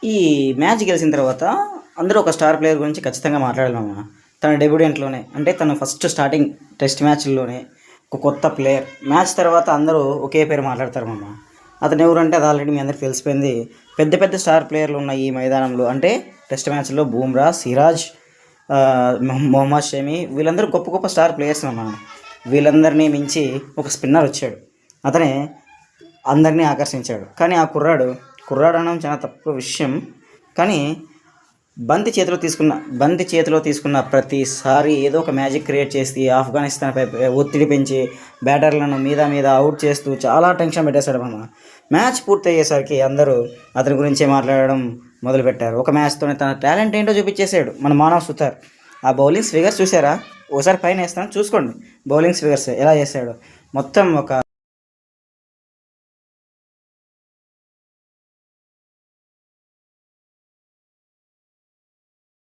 ఈ మ్యాచ్ గెలిచిన తర్వాత అందరూ ఒక స్టార్ ప్లేయర్ గురించి ఖచ్చితంగా మాట్లాడాలి మామ. తన డెబ్యూటెంట్లోనే అంటే తన ఫస్ట్ స్టార్టింగ్ టెస్ట్ మ్యాచ్లోనే ఒక కొత్త ప్లేయర్ మ్యాచ్ తర్వాత అందరూ ఒకే పేరు మాట్లాడతారు మామ. అతను ఎవరంటే అది ఆల్రెడీ మీ అందరికి తెలిసిపోయింది. పెద్ద పెద్ద స్టార్ ప్లేయర్లు ఉన్న ఈ మైదానంలో అంటే టెస్ట్ మ్యాచ్లో బూమ్రా, సిరాజ్, మొహమ్మద్ షమి వీళ్ళందరూ గొప్ప గొప్ప స్టార్ ప్లేయర్స్ మామ. వీళ్ళందరినీ మించి ఒక స్పిన్నర్ వచ్చాడు. అతనే అందరినీ ఆకర్షించాడు. కానీ ఆ కుర్రాడు అనడం చాలా తక్కువ విషయం. కానీ బంతి చేతిలో తీసుకున్న ప్రతిసారి ఏదో ఒక మ్యాజిక్ క్రియేట్ చేసి ఆఫ్ఘనిస్తాన్పై ఒత్తిడి పెంచి బ్యాటర్లను మీద అవుట్ చేస్తూ చాలా టెన్షన్ పెట్టేశాడు మామ. మ్యాచ్ పూర్తయ్యేసరికి అందరూ అతని గురించే మాట్లాడడం మొదలుపెట్టారు. ఒక మ్యాచ్తోనే తన టాలెంట్ ఏంటో చూపించేశాడు మన మానవ్ సుతార్. ఆ బౌలింగ్ ఫిగర్స్ చూసారా? ఒకసారి పైన వేస్తాను చూసుకోండి. బౌలింగ్ ఫిగర్స్ ఎలా చేశాడు. మొత్తం ఒక